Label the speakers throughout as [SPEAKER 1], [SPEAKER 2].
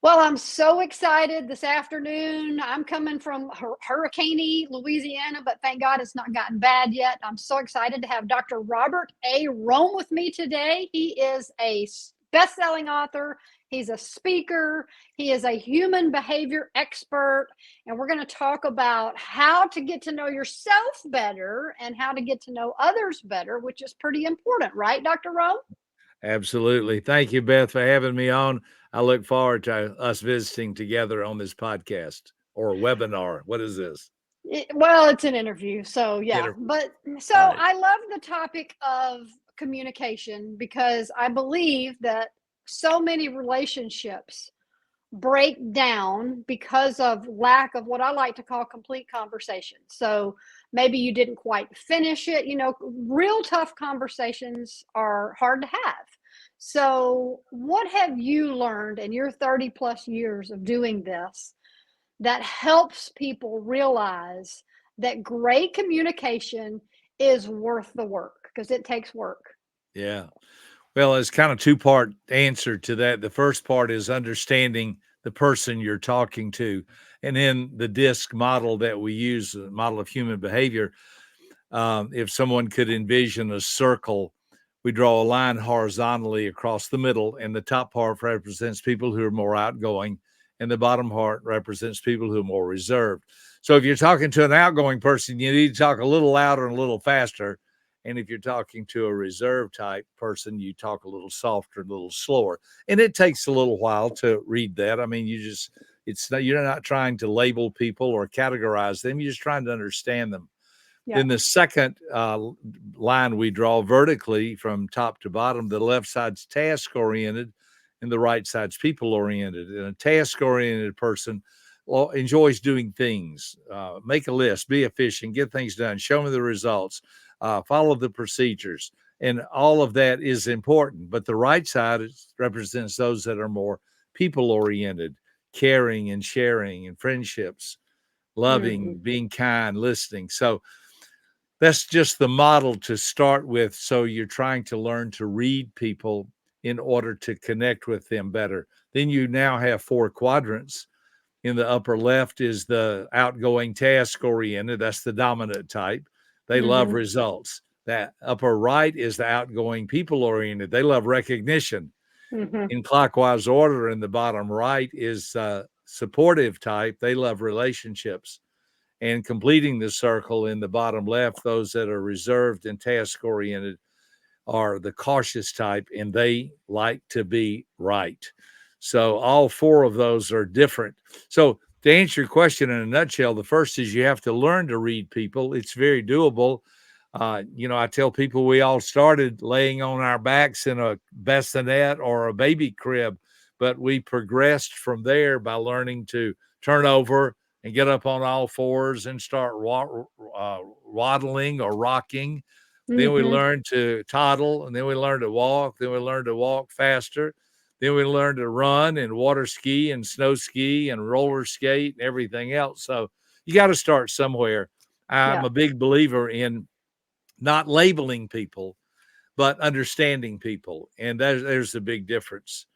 [SPEAKER 1] Well, I'm so excited this afternoon. I'm coming from hurricane Louisiana, but thank God it's not gotten bad yet. I'm so excited to have Dr. Robert A. Rohm with me today. He is a best-selling author. He's a speaker. He is a human behavior expert. And we're going to talk about how to get to know yourself better and how to get to know others better, which is pretty important, right, Dr. Rohm?
[SPEAKER 2] Absolutely. Thank you, Beth, for having me on. I look forward to us visiting together on this podcast or webinar. What is this?
[SPEAKER 1] Well, it's an interview, so yeah.
[SPEAKER 2] Inter-
[SPEAKER 1] But so
[SPEAKER 2] right.
[SPEAKER 1] I love the topic of communication because I believe that so many relationships break down because of lack of what I like to call complete conversation. So maybe you didn't quite finish it. Real tough conversations are hard to have. So, what have you learned in your 30 plus years of doing this that helps people realize that great communication is worth the work because it takes work?
[SPEAKER 2] Yeah. Well, it's kind of two-part answer to that. The first part is understanding the person you're talking to. And then the DISC model that we use, the model of human behavior, if someone could envision a circle, we draw a line horizontally across the middle, and the top part represents people who are more outgoing, and the bottom part represents people who are more reserved. So if you're talking to an outgoing person, you need to talk a little louder and a little faster. And if you're talking to a reserved type person, you talk a little softer, a little slower. And it takes a little while to read that. I mean, you're not trying to label people or categorize them. You're just trying to understand them.
[SPEAKER 1] Yeah.
[SPEAKER 2] Then the second line we draw vertically from top to bottom, the left side's task oriented and the right side's people oriented. And a task oriented person enjoys doing things. Make a list, be efficient, get things done, show me the results, follow the procedures. And all of that is important. But the right side represents those that are more people oriented, caring and sharing and friendships,
[SPEAKER 1] Hmm.
[SPEAKER 2] loving, being kind, listening. So that's just the model to start with. So you're trying to learn to read people in order to connect with them better. Then you now have four quadrants. In the upper left is the outgoing task oriented. That's the dominant type. They love
[SPEAKER 1] Hmm.
[SPEAKER 2] results. That upper right is the outgoing people oriented. They love recognition.
[SPEAKER 1] Hmm.
[SPEAKER 2] In clockwise order, in the bottom right is supportive type. They love relationships. And completing the circle in the bottom left, those that are reserved and task oriented are the cautious type, and they like to be right. So all four of those are different. So to answer your question in a nutshell, the first is you have to learn to read people. It's very doable. I tell people we all started laying on our backs in a bassinet or a baby crib, but we progressed from there by learning to turn over and get up on all fours and start waddling or rocking. Then we
[SPEAKER 1] Hmm.
[SPEAKER 2] learned to toddle, and then we learned to walk. Then we learned to walk faster. Then we learned to run and water ski and snow ski and roller skate and everything else. So you got to start somewhere. I'm
[SPEAKER 1] Yeah.
[SPEAKER 2] a big believer in not labeling people, but understanding people. And there's a big difference.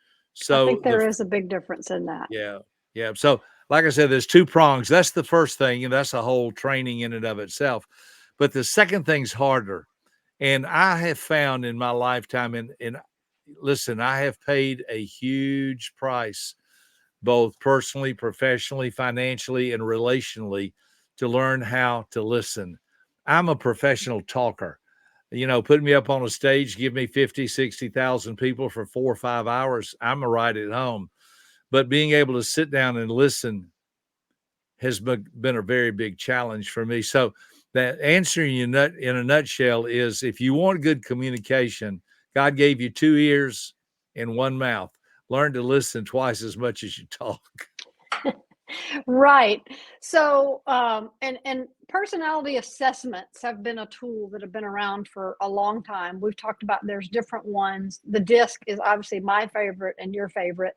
[SPEAKER 1] I think
[SPEAKER 2] So
[SPEAKER 1] there is a big difference in that.
[SPEAKER 2] yeah, yeah. So like I said, there's two prongs. That's the first thing, and that's a whole training in and of itself. But the second thing's harder. And I have found in my lifetime, and listen, I have paid a huge price, both personally, professionally, financially, and relationally, to learn how to listen. I'm a professional talker. Put me up on a stage, give me 50, 60,000 people for 4 or 5 hours. I'm a right at home. But being able to sit down and listen has been a very big challenge for me. So that answering you in a nutshell is if you want good communication, God gave you two ears and one mouth. Learn to listen twice as much as you talk.
[SPEAKER 1] Right. So, and personality assessments have been a tool that have been around for a long time. We've talked about there's different ones. The DISC is obviously my favorite and your favorite.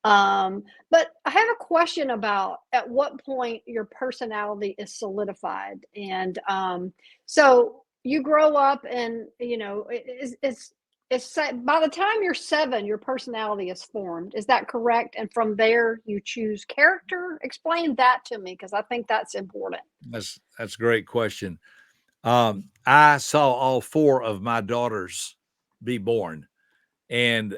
[SPEAKER 1] But I have a question about at what point your personality is solidified. And so you grow up and, it's By the time you're 7, your personality is formed. Is that correct? And from there, you choose character. Explain that to me because I think that's important.
[SPEAKER 2] That's a great question. I saw all 4 of my daughters be born, and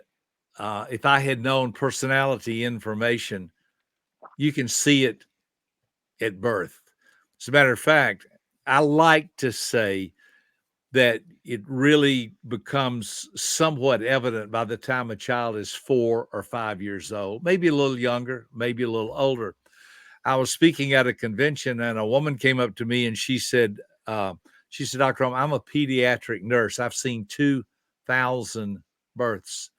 [SPEAKER 2] if I had known personality information, you can see it at birth. As a matter of fact, I like to say that it really becomes somewhat evident by the time a child is 4 or 5 years old, maybe a little younger, maybe a little older. I was speaking at a convention and a woman came up to me and she said, Dr. Rohm, I'm a pediatric nurse. I've seen 2,000 births.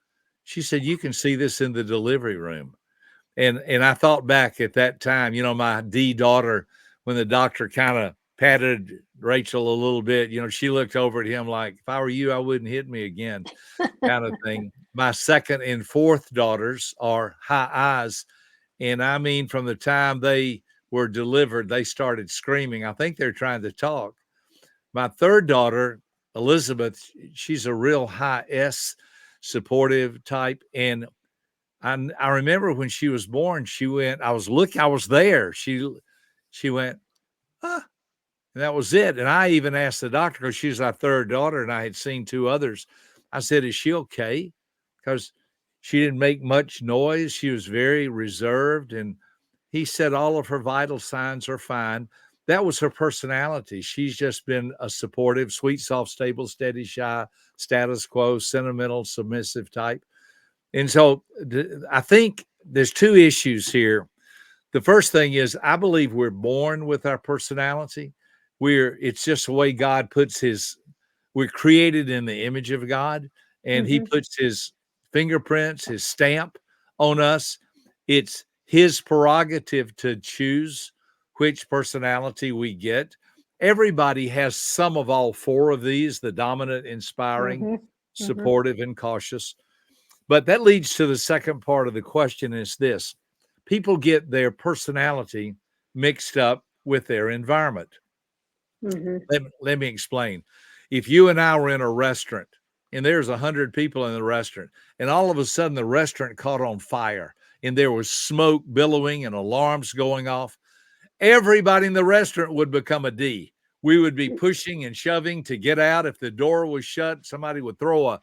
[SPEAKER 2] She said, you can see this in the delivery room. And I thought back at that time, my D daughter, when the doctor kind of patted Rachel a little bit, she looked over at him like, if I were you, I wouldn't hit me again, kind of thing. My second and fourth daughters are high eyes. And I mean, from the time they were delivered, they started screaming. I think they're trying to talk. My third daughter, Elizabeth, she's a real high S supportive type. And I remember when she was born, she went, I was there. She went, huh. And that was it. And I even asked the doctor, because she's our third daughter and I had seen 2 others. I said, is she okay? Because she didn't make much noise. She was very reserved. And he said all of her vital signs are fine. That was her personality. She's just been a supportive, sweet, soft, stable, steady, shy, status quo, sentimental, submissive type. And so I think there's 2 issues here. The first thing is I believe we're born with our personality. It's just the way God puts we're created in the image of God, and he puts his fingerprints, his stamp on us. It's his prerogative to choose which personality we get. Everybody has some of all 4 of these: the dominant, inspiring,
[SPEAKER 1] Mm-hmm. Mm-hmm.
[SPEAKER 2] supportive, and cautious. But that leads to the second part of the question is this: people get their personality mixed up with their environment.
[SPEAKER 1] Mm-hmm.
[SPEAKER 2] Let me explain. If you and I were in a restaurant and there's 100 people in the restaurant and all of a sudden the restaurant caught on fire and there was smoke billowing and alarms going off, everybody in the restaurant would become a D. We would be pushing and shoving to get out. If the door was shut, somebody would throw a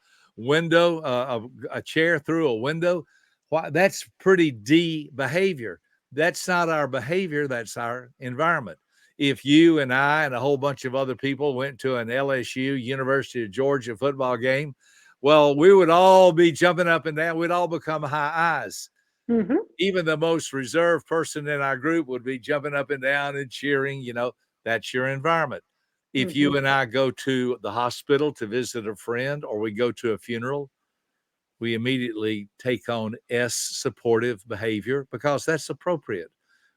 [SPEAKER 2] chair through a window. That's pretty D behavior. That's not our behavior. That's our environment. If you and I and a whole bunch of other people went to an LSU, University of Georgia football game, well, we would all be jumping up and down. We'd all become high eyes.
[SPEAKER 1] Mm-hmm.
[SPEAKER 2] Even the most reserved person in our group would be jumping up and down and cheering. That's your environment. If
[SPEAKER 1] Mm-hmm.
[SPEAKER 2] you and I go to the hospital to visit a friend or we go to a funeral, we immediately take on S supportive behavior because that's appropriate.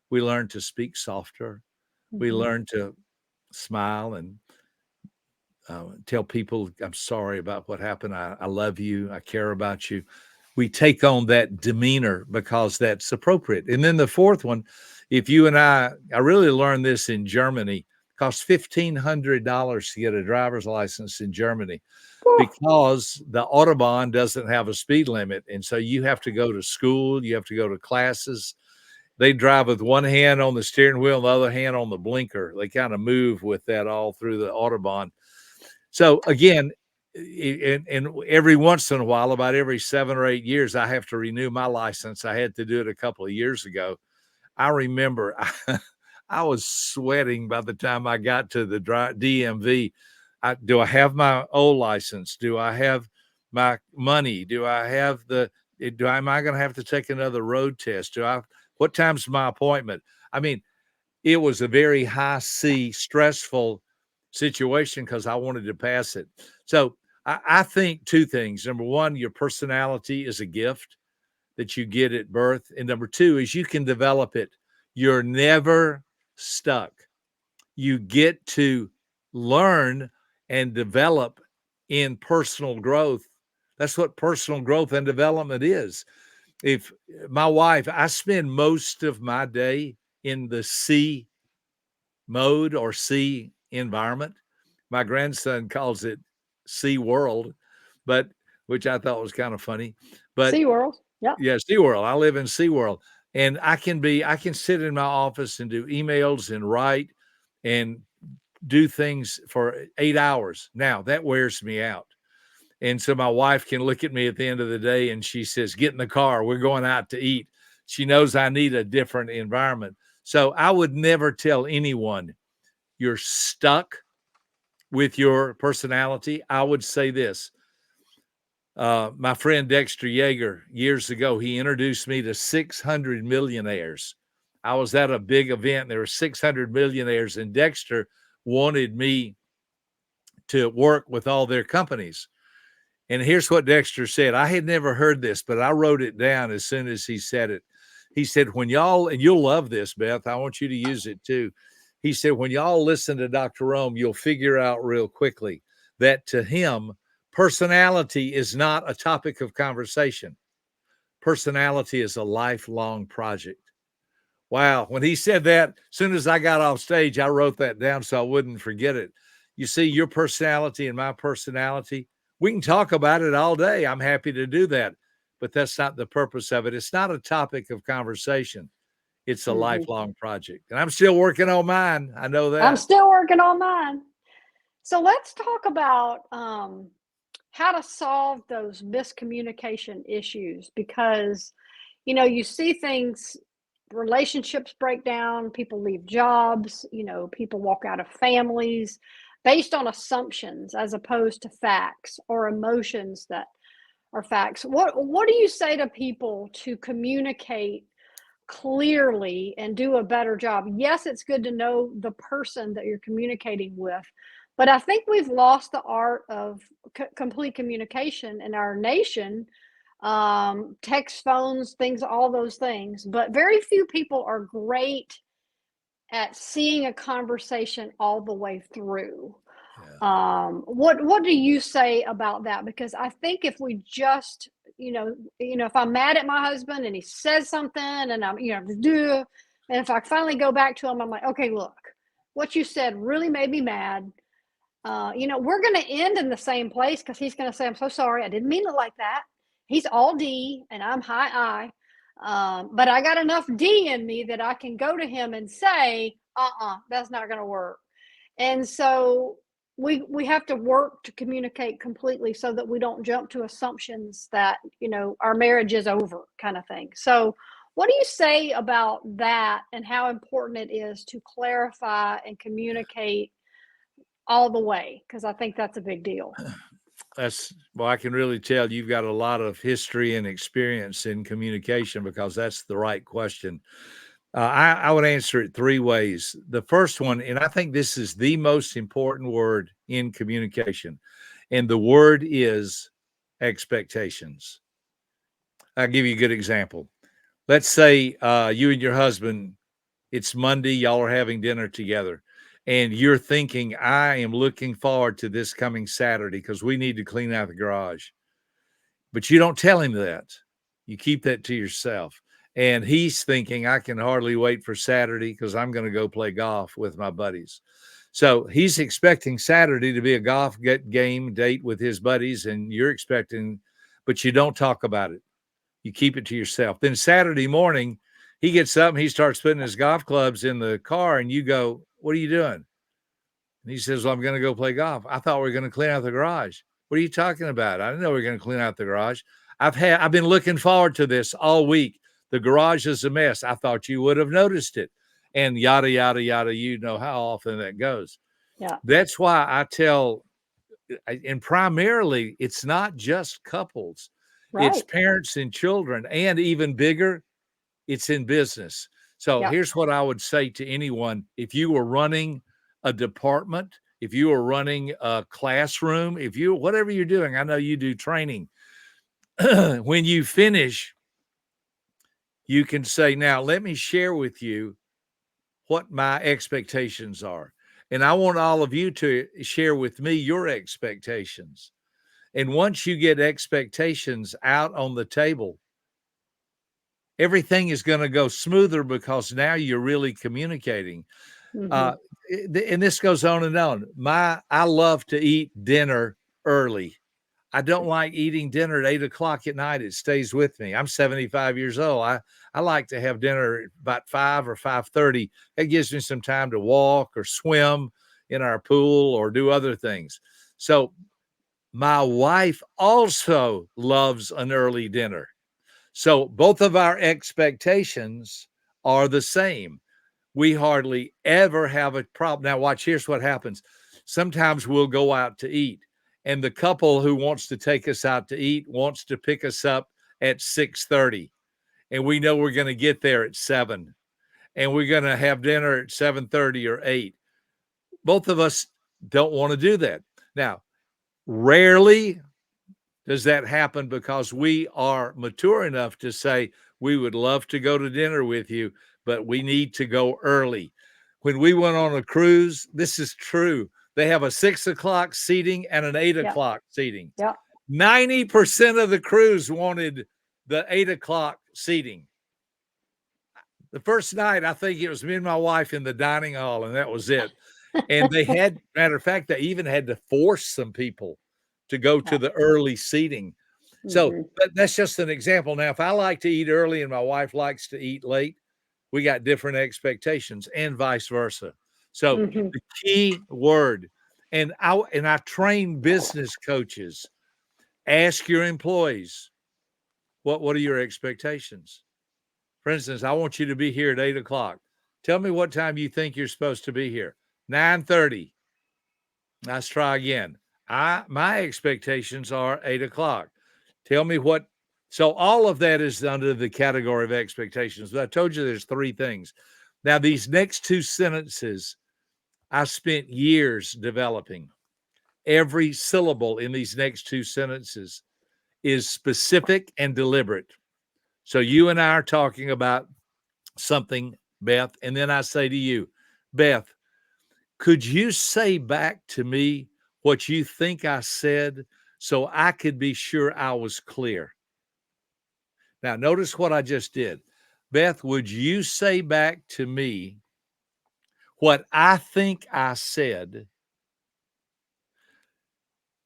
[SPEAKER 2] We learn to speak softer. We
[SPEAKER 1] Mm-hmm.
[SPEAKER 2] learn to smile and tell people, I'm sorry about what happened. I love you. I care about you. We take on that demeanor because that's appropriate. And then the fourth one, if you and I really learned this in Germany, costs $1,500 to get a driver's license in Germany because the Autobahn doesn't have a speed limit. And so you have to go to school, you have to go to classes. They drive with one hand on the steering wheel and the other hand on the blinker. They kind of move with that all through the Autobahn. So again, and every once in a while, about every 7 or 8 years, I have to renew my license. I had to do it a couple of years ago. I remember I was sweating by the time I got to the DMV. Do I have my old license? Do I have my money? Am I going to have to take another road test? What time's my appointment? I mean, it was a very high C, stressful situation because I wanted to pass it. So I think 2 things. Number 1, your personality is a gift that you get at birth. And number 2 is you can develop it. You're never stuck. You get to learn and develop in personal growth. That's what personal growth and development is. If my wife, I spend most of my day in the C mode or C environment. My grandson calls it C world, but which I thought was kind of funny. But
[SPEAKER 1] SeaWorld. Yep.
[SPEAKER 2] yeah, SeaWorld. I live in SeaWorld. And I can sit in my office and do emails and write and do things for 8 hours. Now that wears me out. And so my wife can look at me at the end of the day and she says, get in the car. We're going out to eat. She knows I need a different environment. So I would never tell anyone you're stuck with your personality. I would say this. My friend Dexter Yeager, years ago, he introduced me to 600 millionaires. I was at a big event. There were 600 millionaires, and Dexter wanted me to work with all their companies. And here's what Dexter said. I had never heard this, but I wrote it down as soon as he said it. He said, when y'all, and you'll love this, Beth, I want you to use it too. He said, when y'all listen to Dr. Rohm, you'll figure out real quickly that to him, personality is not a topic of conversation. Personality is a lifelong project. Wow. When he said that, as soon as I got off stage, I wrote that down so I wouldn't forget it. You see, your personality and my personality, we can talk about it all day. I'm happy to do that, but that's not the purpose of it. It's not a topic of conversation. It's a lifelong project. And I'm still working on mine. I know that.
[SPEAKER 1] I'm still working on mine. So let's talk about how to solve those miscommunication issues, because, you know, you see things, relationships break down, people leave jobs, you know, people walk out of families based on assumptions as opposed to facts, or emotions that are facts. What do you say to people to communicate clearly and do a better job? Yes, it's good to know the person that you're communicating with, but I think we've lost the art of complete communication in our nation. Text, phones, things, all those things, but very few people are great at seeing a conversation all the way through. What do you say about that? Because I think if we just, if I'm mad at my husband and he says something and I'm, and if I finally go back to him, I'm like, okay, look, what you said really made me mad. We're going to end in the same place, because he's going to say, I'm so sorry, I didn't mean it like that. He's all D and I'm high I. But I got enough D in me that I can go to him and say, that's not going to work. And so we have to work to communicate completely so that we don't jump to assumptions that, our marriage is over, kind of thing. So what do you say about that, and how important it is to clarify and communicate all the way? Because I think that's a big deal.
[SPEAKER 2] I can really tell you've got a lot of history and experience in communication, because that's the right question. I would answer it three ways. The first one, and I think this is the most important word in communication, and the word is expectations. I'll give you a good example. Let's say you and your husband, it's Monday, y'all are having dinner together, and you're thinking, I am looking forward to this coming Saturday because we need to clean out the garage. But you don't tell him that. You keep that to yourself. And he's thinking, I can hardly wait for Saturday because I'm going to go play golf with my buddies. So he's expecting Saturday to be a golf game date with his buddies, and you're expecting, but you don't talk about it. You keep it to yourself. Then Saturday morning, he gets up and he starts putting his golf clubs in the car, and you go, what are you doing? And he says, well, I'm going to go play golf. I thought we were going to clean out the garage. What are you talking about? I didn't know we were going to clean out the garage. I've been looking forward to this all week. The garage is a mess. I thought you would have noticed it. And yada, yada, yada. You know how often that goes.
[SPEAKER 1] Yeah.
[SPEAKER 2] That's why I tell, and primarily it's not just couples. Right. It's parents and children, and even bigger, it's in business. So here's what I would say to anyone. If you were running a department, if you were running a classroom, whatever you're doing, I know you do training. When you finish, you can say, now let me share with you what my expectations are. And I want all of you to share with me your expectations. And once you get expectations out on the table, everything is going to go smoother, because now you're really communicating. And this goes on and on. I love to eat dinner early. I don't like eating dinner at 8 o'clock at night. It stays with me. I'm 75 years old. I like to have dinner at about 5 or 5:30. It gives me some time to walk or swim in our pool or do other things. So my wife also loves an early dinner. So both of our expectations are the same. We hardly ever have a problem. Now, watch, here's what happens. Sometimes we'll go out to eat, and the couple who wants to take us out to eat wants to pick us up at 6:30, and we know we're going to get there at 7, and we're going to have dinner at 7:30 or 8. Both of us don't want to do that. Now, rarely does that happen because we are mature enough to say, we would love to go to dinner with you, but we need to go early. When we went on a cruise, this is true. They have a 6 o'clock seating and an 8 o'clock seating.
[SPEAKER 1] Yeah.
[SPEAKER 2] 90% of the cruise wanted the 8 o'clock seating. The first night, I think it was me and my wife in the dining hall, and that was it. And they had, matter of fact, they even had to force some people to go to the early seating. So but that's just an example. Now, if I like to eat early and my wife likes to eat late, we got different expectations, and vice versa. So the key word, and I train business coaches. Ask your employees, what are your expectations? For instance, I want you to be here at 8 o'clock. Tell me what time you think you're supposed to be here. 9:30. Let's try again. My expectations are 8 o'clock. Tell me what. So all of that is under the category of expectations. But I told you there's 3 things. Now, these next 2 sentences, I spent years developing. Every syllable in these next 2 sentences is specific and deliberate. So you and I are talking about something, Beth, and then I say to you, Beth, could you say back to me what you think I said so I could be sure I was clear? Now, notice what I just did. Beth, would you say back to me what I think I said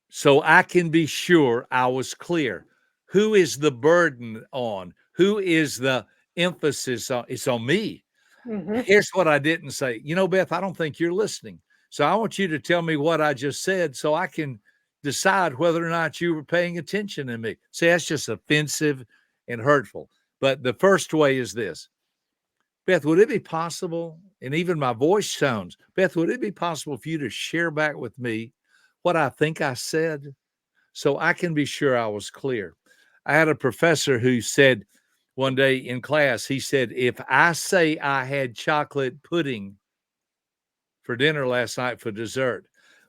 [SPEAKER 2] so I can be sure I was clear? Who is the burden on? Who is the emphasis on? It's on me. Here's what I didn't say. Beth, I don't think you're listening. So I want you to tell me what I just said so I can decide whether or not you were paying attention to me. See, that's just offensive and hurtful. But the first way is this. Beth, would it be possible, and even my voice tones, Beth, would it be possible for you to share back with me what I think I said so I can be sure I was clear? I had a professor who said one day in class, he said, if I say I had chocolate pudding for dinner last night for dessert,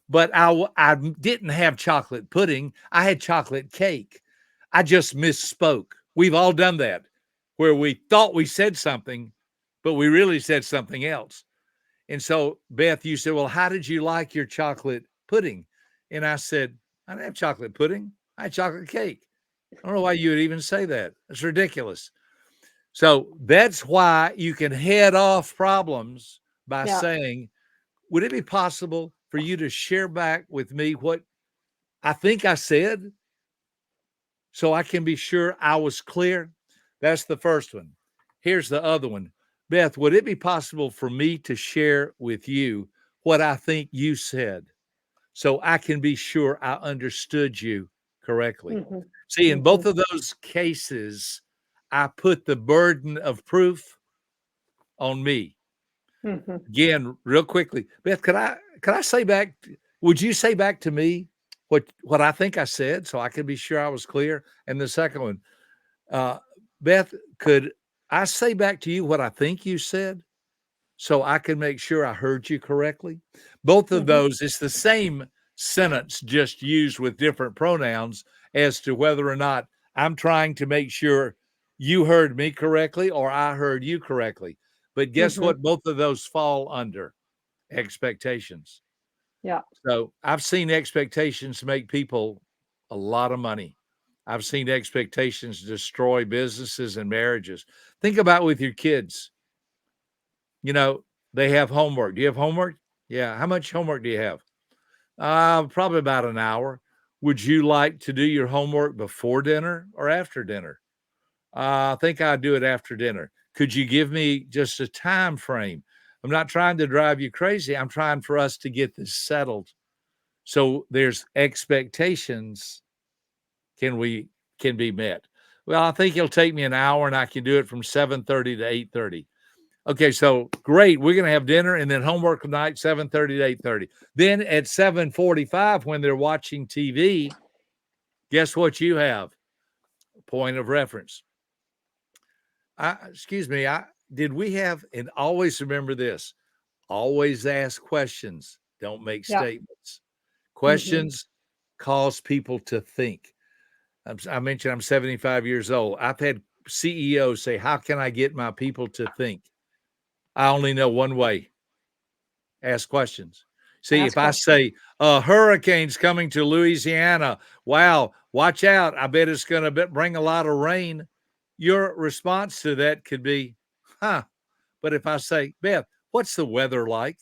[SPEAKER 2] but I didn't have chocolate pudding, I had chocolate cake, I just misspoke. We've all done that, where we thought we said something, but we really said something else. And so, Beth, you said, well, how did you like your chocolate pudding? And I said, I didn't have chocolate pudding. I had chocolate cake. I don't know why you would even say that. It's ridiculous. So that's why you can head off problems by saying, would it be possible for you to share back with me what I think I said so I can be sure I was clear? That's the first one. Here's the other one. Beth, would it be possible for me to share with you what I think you said so I can be sure I understood you correctly? See, in both of those cases, I put the burden of proof on me. Again, real quickly, Beth, could I say back? Would you say back to me what I think I said so I could be sure I was clear? And the second one, Beth, could I say back to you what I think you said so I can make sure I heard you correctly? Both of those, it's the same sentence, just used with different pronouns as to whether or not I'm trying to make sure you heard me correctly or I heard you correctly. But guess what? Both of those fall under expectations.
[SPEAKER 1] Yeah.
[SPEAKER 2] So I've seen expectations make people a lot of money. I've seen expectations destroy businesses and marriages. Think about with your kids. They have homework. Do you have homework? Yeah. How much homework do you have? Probably about an hour. Would you like to do your homework before dinner or after dinner? I think I'd do it after dinner. Could you give me just a time frame? I'm not trying to drive you crazy. I'm trying for us to get this settled. So there's expectations can be met. Well, I think it'll take me an hour and I can do it from 7:30 to 8:30. Okay, so great. We're going to have dinner and then homework tonight, 7:30 to 8:30. Then at 7:45 when they're watching TV, guess what you have? Point of reference. Excuse me, did we have, and always remember this, always ask questions, don't make
[SPEAKER 1] Yeah.
[SPEAKER 2] statements.
[SPEAKER 1] Mm-hmm.
[SPEAKER 2] Questions cause people to think. I mentioned I'm 75 years old. I've had CEOs say, how can I get my people to think? I only know one way. Ask questions. See,
[SPEAKER 1] Ask
[SPEAKER 2] if I say a hurricane's coming to Louisiana, wow, watch out. I bet it's going to bring a lot of rain. Your response to that could be, huh. But if I say, Beth, what's the weather like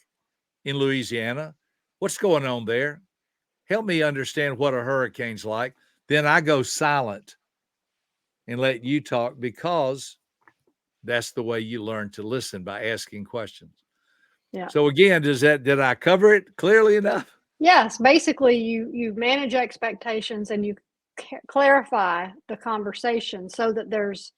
[SPEAKER 2] in Louisiana? What's going on there? Help me understand what a hurricane's like. Then I go silent and let you talk, because that's the way you learn to listen, by asking questions.
[SPEAKER 1] Yeah.
[SPEAKER 2] So again, did I cover it clearly enough?
[SPEAKER 1] Yes, basically you manage expectations and you clarify the conversation so that there's,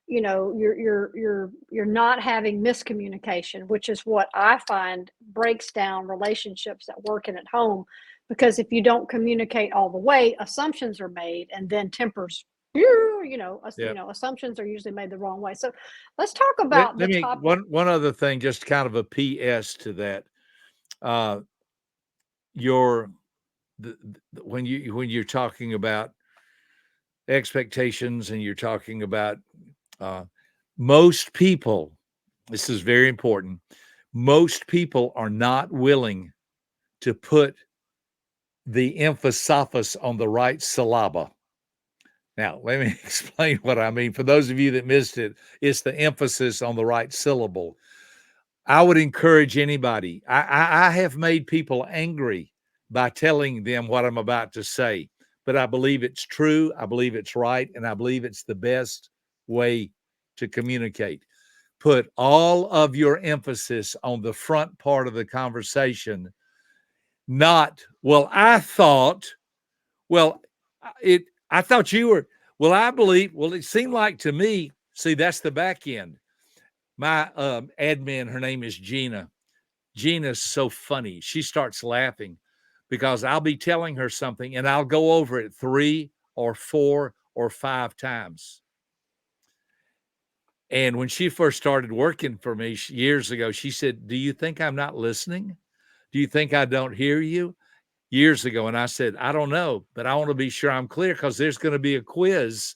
[SPEAKER 1] you're not having miscommunication, which is what I find breaks down relationships at work and at home. Because if you don't communicate all the way, assumptions are made, and then tempers, assumptions are usually made the wrong way. So let's talk about the
[SPEAKER 2] Let me
[SPEAKER 1] topic.
[SPEAKER 2] one other thing, just kind of a PS to that. Your when you're talking about expectations and you're talking about most people, this is very important. Most people are not willing to put the emphasis on the right syllable. Now, let me explain what I mean. For those of you that missed it, it's the emphasis on the right syllable. I would encourage anybody. I have made people angry by telling them what I'm about to say, but I believe it's true. I believe it's right. And I believe it's the best way to communicate. Put all of your emphasis on the front part of the conversation, not, well, I thought, well, I thought you were, well, I believe, well, it seemed like to me, see, that's the back end. My admin, her name is Gina. Gina's so funny. She starts laughing because I'll be telling her something and I'll go over it 3 or 4 or 5 times. And when she first started working for me years ago, she said, do you think I'm not listening? Do you think I don't hear you? Years ago. And I said, I don't know, but I want to be sure I'm clear, because there's going to be a quiz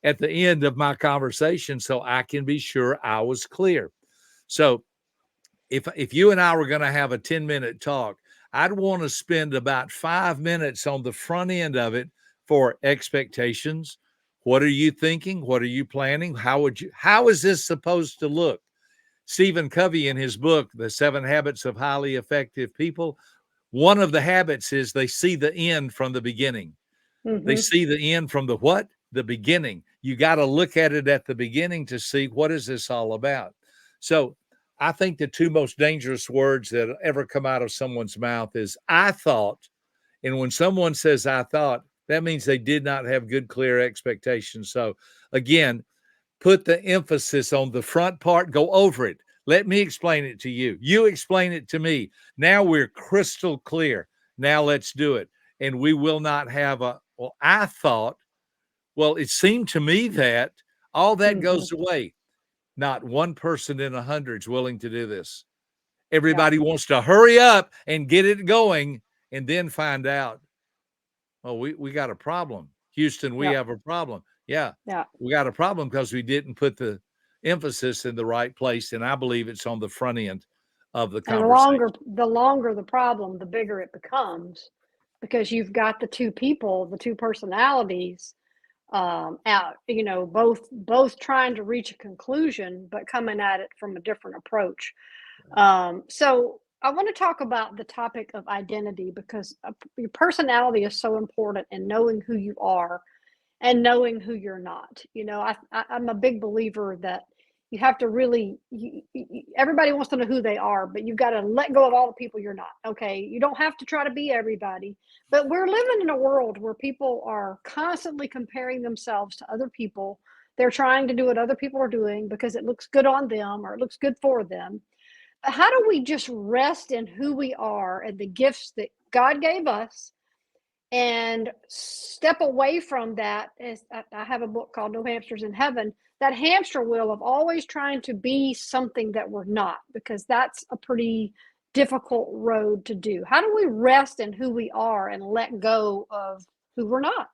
[SPEAKER 2] at the end of my conversation so I can be sure I was clear. So if you and I were going to have a 10-minute talk, I'd want to spend about 5 minutes on the front end of it for expectations. What are you thinking? What are you planning? How is this supposed to look? Stephen Covey, in his book, The 7 Habits of Highly Effective People, one of the habits is they see the end from the beginning.
[SPEAKER 1] Mm-hmm.
[SPEAKER 2] They see the end from the what? The beginning. You got to look at it at the beginning to see, what is this all about? So I think the 2 most dangerous words that ever come out of someone's mouth is I thought. And when someone says I thought, that means they did not have good, clear expectations. So again, put the emphasis on the front part, go over it. Let me explain it to you. You explain it to me. Now we're crystal clear. Now let's do it. And we will not have well, I thought, well, it seemed to me that all that goes away. Not one person in 100 is willing to do this. Everybody wants to hurry up and get it going and then find out, oh, we got a problem. Houston, we have a problem. Yeah. We got a problem because we didn't put the emphasis in the right place. And I believe it's on the front end of the conversation.
[SPEAKER 1] And the longer the problem, the bigger it becomes, because you've got the 2 people, the 2 personalities out, both trying to reach a conclusion, but coming at it from a different approach. So I want to talk about the topic of identity because your personality is so important in knowing who you are and knowing who you're not. I'm a big believer that you have to really, everybody wants to know who they are, but you've got to let go of all the people you're not. Okay. You don't have to try to be everybody, but we're living in a world where people are constantly comparing themselves to other people. They're trying to do what other people are doing because it looks good on them or it looks good for them. How do we just rest in who we are and the gifts that God gave us and step away from that? I have a book called No Hamsters in Heaven, that hamster wheel of always trying to be something that we're not, because that's a pretty difficult road to do. How do we rest in who we are and let go of who we're not?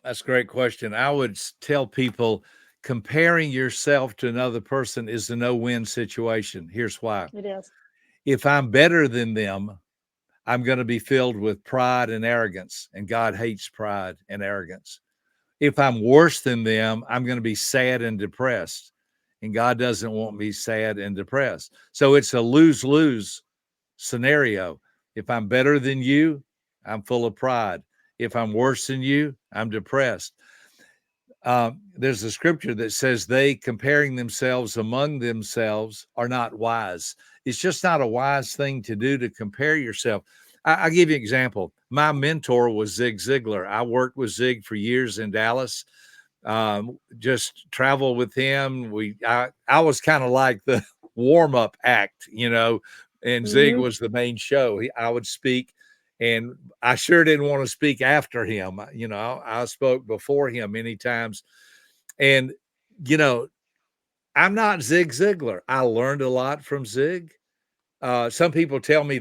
[SPEAKER 2] That's a great question. I would tell people comparing yourself to another person is a no-win situation. Here's why.
[SPEAKER 1] It is.
[SPEAKER 2] If I'm better than them, I'm going to be filled with pride and arrogance, and God hates pride and arrogance. If I'm worse than them, I'm going to be sad and depressed, and God doesn't want me sad and depressed. So it's a lose-lose scenario. If I'm better than you, I'm full of pride. If I'm worse than you, I'm depressed. There's a scripture that says they comparing themselves among themselves are not wise. It's just not a wise thing to do, to compare yourself. I'll give you an example. My mentor was Zig Ziglar. I worked with Zig for years in Dallas. Just traveled with him. I was kind of like the warm-up act, and Zig
[SPEAKER 1] Mm-hmm.
[SPEAKER 2] was the main show. I would speak, and I sure didn't want to speak after him. I spoke before him many times. And, I'm not Zig Ziglar. I learned a lot from Zig. Some people tell me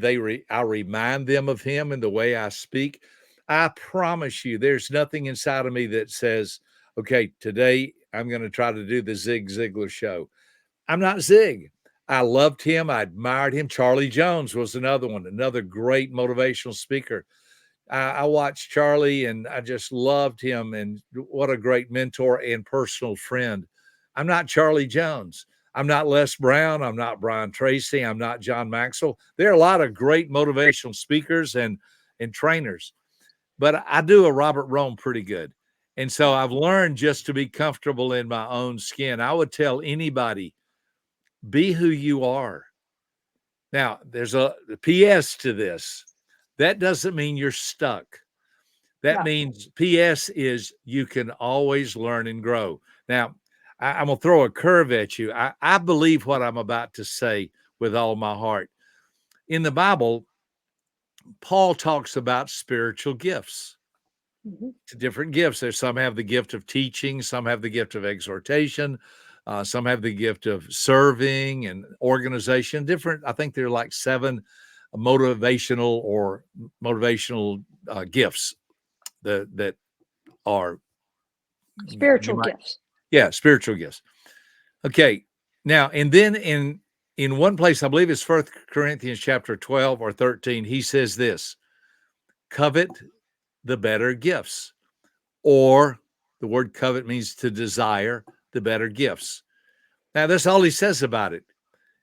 [SPEAKER 2] I remind them of him in the way I speak. I promise you, there's nothing inside of me that says, okay, today I'm going to try to do the Zig Ziglar show. I'm not Zig. I loved him. I admired him. Charlie Jones was another one, another great motivational speaker. I watched Charlie and I just loved him, and what a great mentor and personal friend. I'm not Charlie Jones. I'm not Les Brown. I'm not Brian Tracy. I'm not John Maxwell. There are a lot of great motivational speakers and trainers, but I do a Robert Rohm pretty good. And so I've learned just to be comfortable in my own skin. I would tell anybody, be who you are. Now, there's a PS to this. That doesn't mean you're stuck. That
[SPEAKER 1] No.
[SPEAKER 2] means PS is you can always learn and grow. Now, I'm going to throw a curve at you. I believe what I'm about to say with all my heart. In the Bible, Paul talks about spiritual gifts.
[SPEAKER 1] Mm-hmm.
[SPEAKER 2] Different gifts. There's some have the gift of teaching, some have the gift of exhortation, some have the gift of serving and organization. Different. I think there are like 7 motivational gifts that are
[SPEAKER 1] Spiritual gifts.
[SPEAKER 2] spiritual gifts. Okay. Now, and then in one place, I believe it's 1 Corinthians chapter 12 or 13, he says this: covet the better gifts. Or the word covet means to desire the better gifts. Now, that's all he says about it.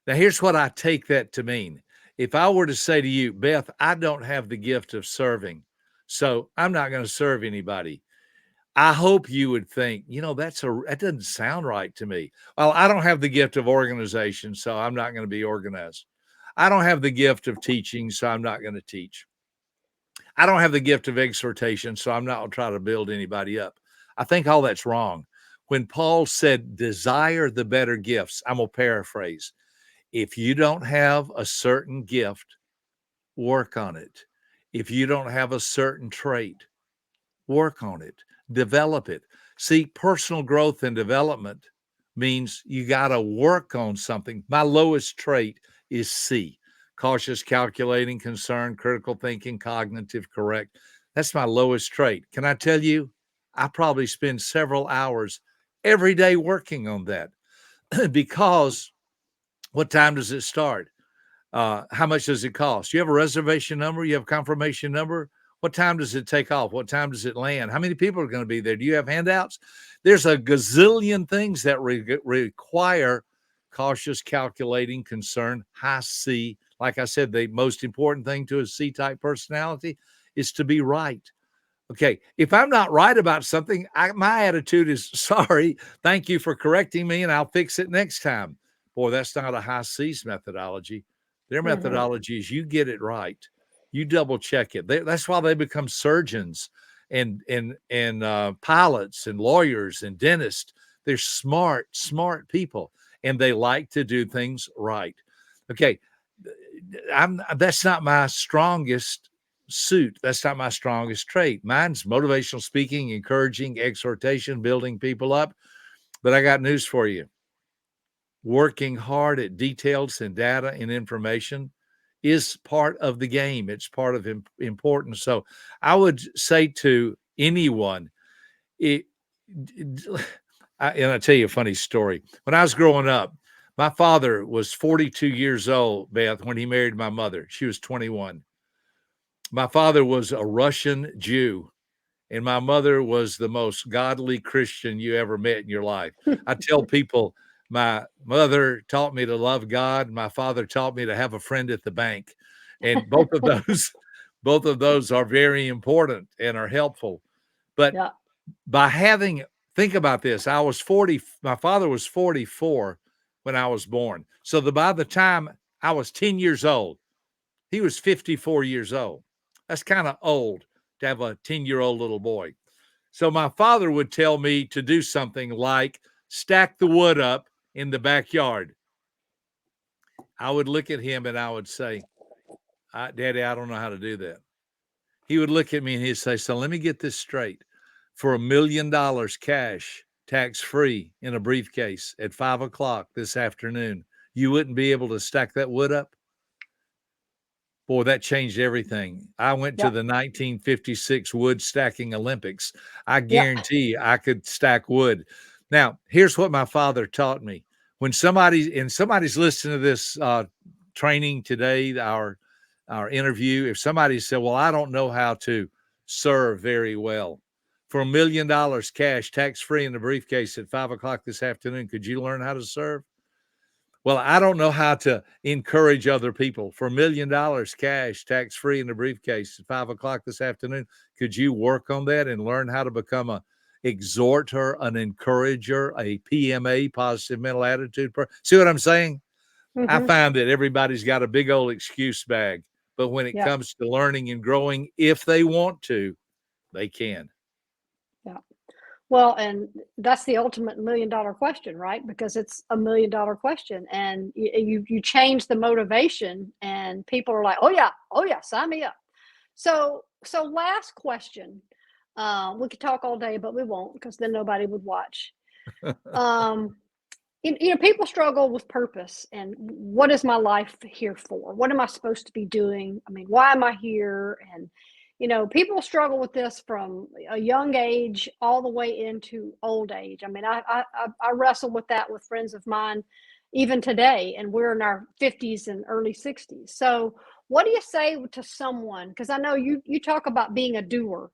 [SPEAKER 2] Now, here's what I take that to mean. If I were to say to you, Beth, I don't have the gift of serving, so I'm not going to serve anybody, I hope you would think, that doesn't sound right to me. Well, I don't have the gift of organization, so I'm not going to be organized. I don't have the gift of teaching, so I'm not going to teach. I don't have the gift of exhortation, so I'm not going to try to build anybody up. I think all that's wrong. When Paul said, desire the better gifts, I'm going to paraphrase. If you don't have a certain gift, work on it. If you don't have a certain trait, work on it, develop it. See, personal growth and development means you got to work on something. My lowest trait is C: cautious, calculating, concerned, critical thinking, cognitive, correct. That's my lowest trait. Can I tell you, I probably spend several hours every day working on that. Because what time does it start? How much does it cost? You have a reservation number? You have a confirmation number? What time does it take off? What time does it land? How many people are going to be there? Do you have handouts? There's a gazillion things that require cautious, calculating, concerned, high C. Like I said, the most important thing to a C-type personality is to be right. Okay, if I'm not right about something, my attitude is sorry, thank you for correcting me, and I'll fix it next time. Boy, that's not a high C's methodology. Their methodology is you get it right, you double check it. That's why they become surgeons and pilots and lawyers and dentists. They're smart people, and they like to do things right. Okay, that's not my strongest suit. That's not my strongest trait. Mine's motivational speaking, encouraging, exhortation, building people up. But I got news for you. Working hard at details and data and information is part of the game. It's part of importance. So I would say to anyone, and I'll tell you a funny story. When I was growing up, my father was 42 years old, Beth, when he married my mother. She was 21. My father was a Russian Jew, and my mother was the most godly Christian you ever met in your life. I tell people my mother taught me to love God. My father taught me to have a friend at the bank. And both of those are very important and are helpful. But think about this. I was 40, my father was 44 when I was born. So by the time I was 10 years old, he was 54 years old. That's kind of old to have a 10-year-old little boy. So my father would tell me to do something like stack the wood up in the backyard. I would look at him and I would say, Daddy, I don't know how to do that. He would look at me and he'd say, so let me get this straight. For $1 million cash, tax-free in a briefcase at 5 o'clock this afternoon, you wouldn't be able to stack that wood up? Boy, that changed everything. I went to the 1956 wood stacking Olympics. I guarantee I could stack wood. Now, here's what my father taught me. When somebody's listening to this training today, our interview, if somebody said, well, I don't know how to serve very well. For $1 million cash, tax-free in the briefcase at 5 o'clock this afternoon, could you learn how to serve? Well, I don't know how to encourage other people. For $1 million cash, tax-free in the briefcase at 5 o'clock this afternoon, could you work on that and learn how to become an exhorter, an encourager, a PMA, positive mental attitude? See what I'm saying? I find that everybody's got a big old excuse bag, but when it comes to learning and growing, if they want to, they can.
[SPEAKER 1] Yeah. Well, and that's the ultimate $1 million question, right? Because it's $1 million question, and you change the motivation, and people are like, oh yeah, sign me up. So last question. We could talk all day, but we won't, because then nobody would watch. People struggle with purpose and what is my life here for? What am I supposed to be doing? I mean, why am I here? And people struggle with this from a young age all the way into old age. I mean, I wrestle with that with friends of mine even today, and we're in our 50s and early 60s. So what do you say to someone? Because I know you talk about being a doer,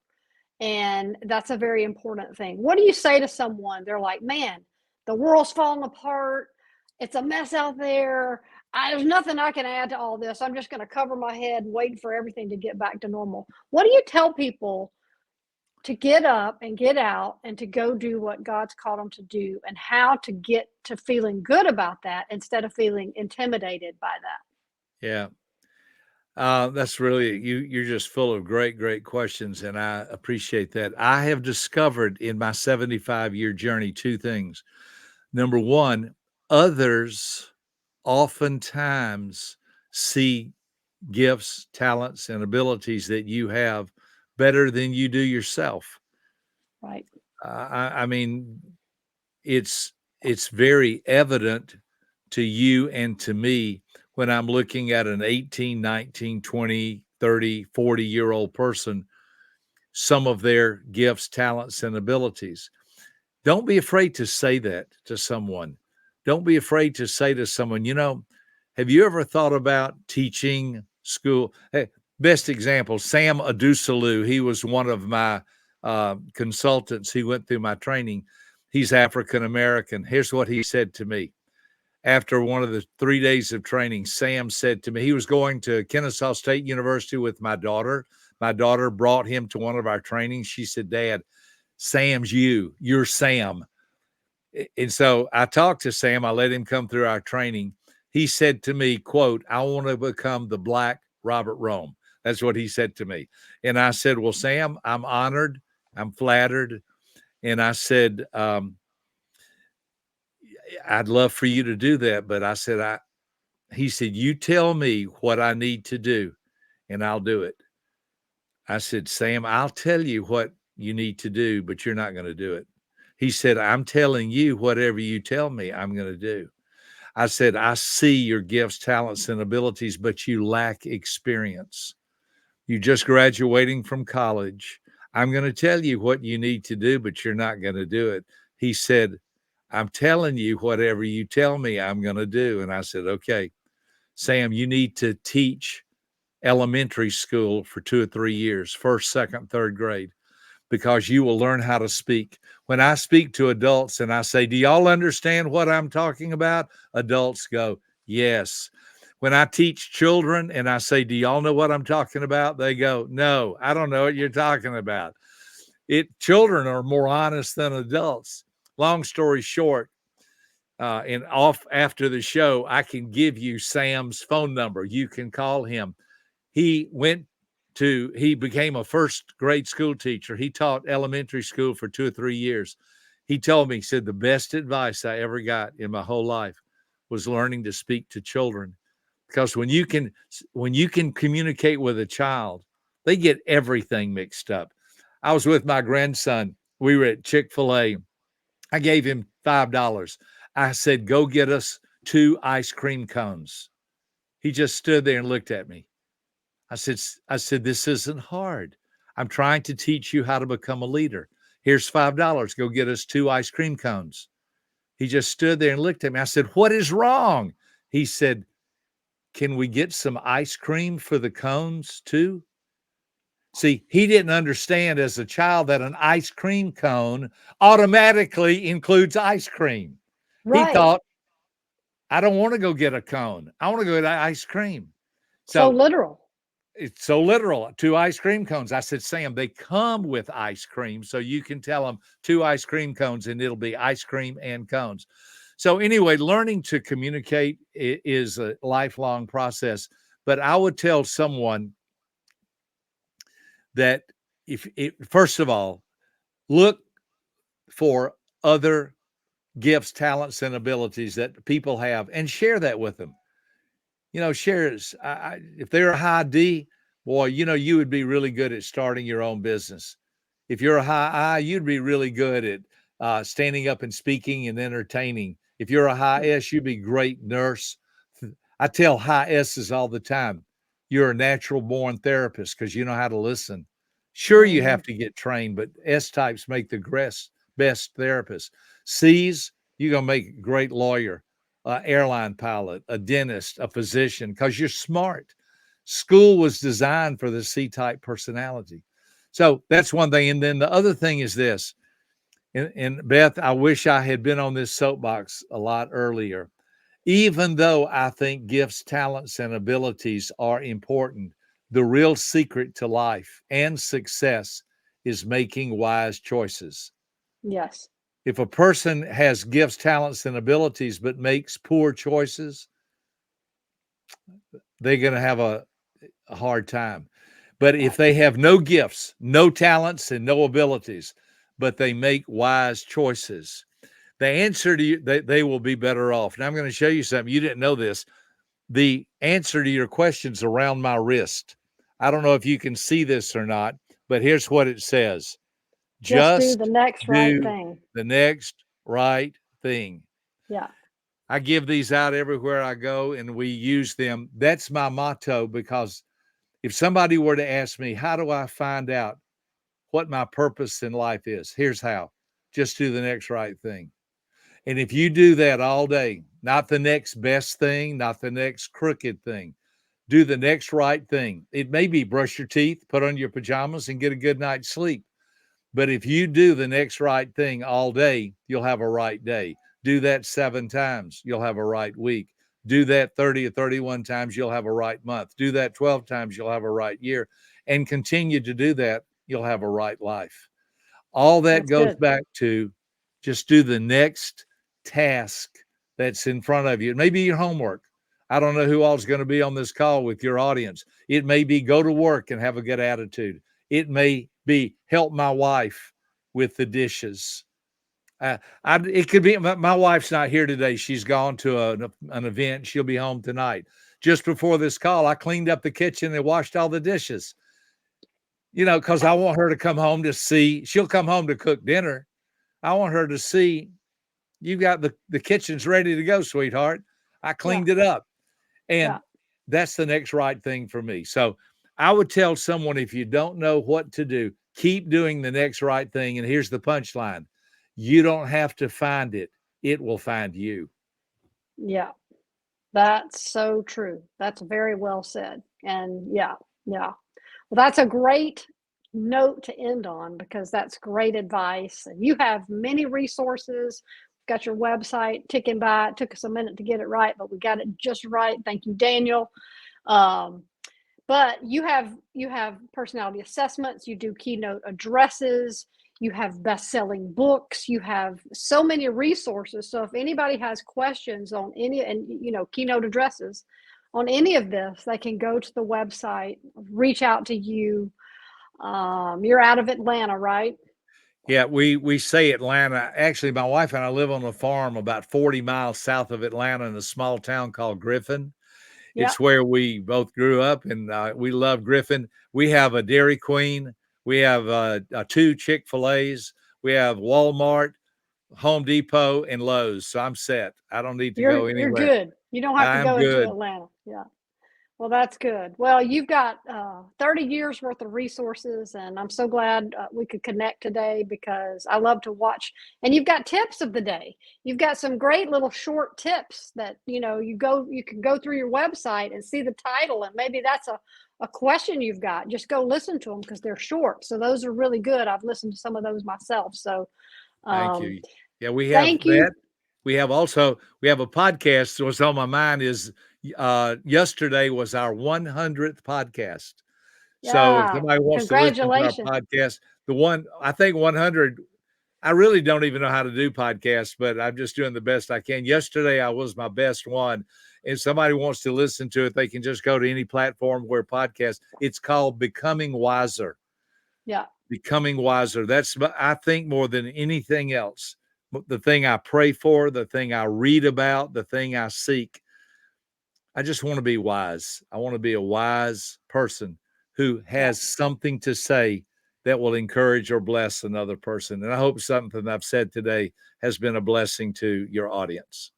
[SPEAKER 1] and that's a very important thing. What do you say to someone? They're like, man, the world's falling apart. It's a mess out there. There's nothing I can add to all this. I'm just going to cover my head, waiting for everything to get back to normal. What do you tell people to get up and get out and to go do what God's called them to do, and how to get to feeling good about that instead of feeling intimidated by that?
[SPEAKER 2] Yeah. That's really, you're just full of great questions, and I appreciate that. I have discovered in my 75-year journey two things. Number one, others oftentimes see gifts, talents, and abilities that you have better than you do yourself.
[SPEAKER 1] Right.
[SPEAKER 2] I mean, it's very evident to you and to me when I'm looking at an 18, 19, 20, 30, 40-year-old person, some of their gifts, talents, and abilities. Don't be afraid to say that to someone. Don't be afraid to say to someone, have you ever thought about teaching school? Hey, best example, Sam Adusalu. He was one of my consultants. He went through my training. He's African-American. Here's what he said to me. after one of the 3 days of training, Sam said to me, he was going to Kennesaw State University with my daughter. My daughter brought him to one of our trainings. She said, Dad, Sam's you're Sam. And so I talked to Sam. I let him come through our training. He said to me, quote, I want to become the Black Robert Rohm. That's what he said to me. And I said, well, Sam, I'm honored. I'm flattered. And I said, I'd love for you to do that. But I said, he said, you tell me what I need to do and I'll do it. I said, Sam, I'll tell you what you need to do, but you're not going to do it. He said, I'm telling you whatever you tell me, I'm going to do. I said, I see your gifts, talents, and abilities, but you lack experience. You're just graduating from college. I'm going to tell you what you need to do, but you're not going to do it. He said, I'm telling you whatever you tell me, I'm going to do. And I said, okay, Sam, you need to teach elementary school for 2 or 3 years, first, second, third grade, because you will learn how to speak. When I speak to adults and I say, do y'all understand what I'm talking about? Adults go, yes. When I teach children and I say, do y'all know what I'm talking about? They go, no, I don't know what you're talking about. Children are more honest than adults. Long story short, and off after the show, I can give you Sam's phone number. You can call him. He became a first grade school teacher. He taught elementary school for 2 or 3 years. He told me, he said, the best advice I ever got in my whole life was learning to speak to children. Because when you can communicate with a child, they get everything mixed up. I was with my grandson. We were at Chick-fil-A. I gave him $5. I said, go get us 2 ice cream cones. He just stood there and looked at me. I said, this isn't hard. I'm trying to teach you how to become a leader. Here's $5. Go get us 2 ice cream cones. He just stood there and looked at me. I said, what is wrong? He said, can we get some ice cream for the cones too? See, he didn't understand as a child that an ice cream cone automatically includes ice cream. He
[SPEAKER 1] Right.
[SPEAKER 2] thought, I don't want to go get a cone. I want to go get ice cream.
[SPEAKER 1] So literal.
[SPEAKER 2] It's so literal. 2 ice cream cones. I said, Sam, they come with ice cream. So you can tell them 2 ice cream cones and it'll be ice cream and cones. So anyway, learning to communicate is a lifelong process. But I would tell someone that first of all, look for other gifts, talents, and abilities that people have and share that with them. Share if they're a high D, boy, you would be really good at starting your own business. If you're a high I, you'd be really good at standing up and speaking and entertaining. If you're a high S, you'd be a great nurse. I tell high S's all the time, you're a natural born therapist because you know how to listen. Sure, you have to get trained, but S types make the best therapists. C's, you're going to make a great lawyer, airline pilot, a dentist, a physician, because you're smart. School was designed for the C-type personality. So that's one thing. And then the other thing is this, and Beth, I wish I had been on this soapbox a lot earlier. Even though I think gifts, talents, and abilities are important, the real secret to life and success is making wise choices.
[SPEAKER 1] Yes.
[SPEAKER 2] If a person has gifts, talents, and abilities, but makes poor choices, they're going to have a hard time. But if they have no gifts, no talents, and no abilities, but they make wise choices, the answer to you, they will be better off. Now I'm going to show you something. You didn't know this. The answer to your question's around my wrist. I don't know if you can see this or not, but here's what it says.
[SPEAKER 1] Just do the next right
[SPEAKER 2] do
[SPEAKER 1] thing.
[SPEAKER 2] the next right thing.
[SPEAKER 1] Yeah.
[SPEAKER 2] I give these out everywhere I go and we use them. That's my motto, because if somebody were to ask me, how do I find out what my purpose in life is? Here's how. Just do the next right thing. And if you do that all day, not the next best thing, not the next crooked thing, do the next right thing. It may be brush your teeth, put on your pajamas, and get a good night's sleep. But if you do the next right thing all day, you'll have a right day. Do that 7 times, you'll have a right week. Do that 30 or 31 times, you'll have a right month. Do that 12 times, you'll have a right year. And continue to do that, you'll have a right life. All that
[SPEAKER 1] That's
[SPEAKER 2] goes
[SPEAKER 1] good.
[SPEAKER 2] back to just do the next task that's in front of you. It may be your homework. I don't know who all is going to be on this call with your audience. It may be go to work and have a good attitude. It may be help my wife with the dishes. It could be my wife's not here today. She's gone to an event. She'll be home tonight. Just before this call, I cleaned up the kitchen and washed all the dishes. Because I want her to come home to see. She'll come home to cook dinner. I want her to see you got the kitchen's ready to go, sweetheart. I cleaned it up. And that's the next right thing for me. So I would tell someone, if you don't know what to do, keep doing the next right thing. And here's the punchline. You don't have to find it. It will find you.
[SPEAKER 1] Yeah, that's so true. That's very well said. And yeah. Well, that's a great note to end on, because that's great advice. And you have many resources. Got your website ticking by. It took us a minute to get it right, but we got it just right. Thank you, Daniel. But you have personality assessments. You do keynote addresses. You have best-selling books. You have so many resources. So if anybody has questions on any, and keynote addresses on any of this, they can go to the website, reach out to you. You're out of Atlanta, right?
[SPEAKER 2] Yeah, we say Atlanta. Actually, my wife and I live on a farm about 40 miles south of Atlanta in a small town called Griffin.
[SPEAKER 1] Yep.
[SPEAKER 2] It's where we both grew up, and we love Griffin. We have a Dairy Queen. We have 2 Chick-fil-A's. We have Walmart, Home Depot, and Lowe's. So I'm set. I don't need to go anywhere.
[SPEAKER 1] You're good. You don't have to
[SPEAKER 2] I'm
[SPEAKER 1] go into
[SPEAKER 2] good.
[SPEAKER 1] Atlanta. Yeah. Well, that's good. Well, you've got 30 years worth of resources, and I'm so glad we could connect today, because I love to watch. And you've got tips of the day. You've got some great little short tips that, you can go through your website and see the title, and maybe that's a question you've got. Just go listen to them, because they're short. So those are really good. I've listened to some of those myself. So
[SPEAKER 2] thank you. Yeah, we have
[SPEAKER 1] thank you.
[SPEAKER 2] that. We have a podcast. So what's on my mind is yesterday was our 100th podcast. So if somebody wants to listen to our podcast, I think 100, I really don't even know how to do podcasts, but I'm just doing the best I can. Yesterday, I was my best one. If somebody wants to listen to it, they can just go to any platform where podcasts. It's called Becoming Wiser.
[SPEAKER 1] Yeah.
[SPEAKER 2] Becoming Wiser. That's, I think, more than anything else, the thing I pray for, the thing I read about, the thing I seek. I just want to be wise. I want to be a wise person who has something to say that will encourage or bless another person. And I hope something I've said today has been a blessing to your audience.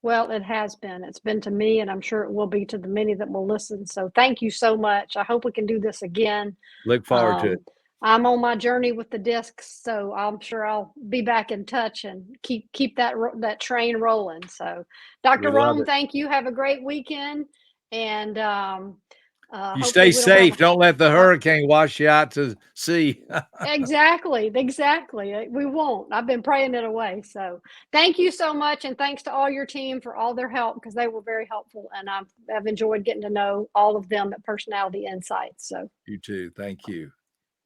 [SPEAKER 1] Well, it has been. It's been to me, and I'm sure it will be to the many that will listen. So thank you so much. I hope we can do this again.
[SPEAKER 2] Look forward to it.
[SPEAKER 1] I'm on my journey with the discs, so I'm sure I'll be back in touch and keep that train rolling. So, Dr. Rohm, thank you. Have a great weekend, and
[SPEAKER 2] you stay safe. Don't let the hurricane wash you out to sea.
[SPEAKER 1] Exactly. We won't. I've been praying it away. So thank you so much. And thanks to all your team for all their help, because they were very helpful. And I've enjoyed getting to know all of them at Personality Insights. So
[SPEAKER 2] you too. Thank you.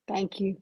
[SPEAKER 1] Thank you.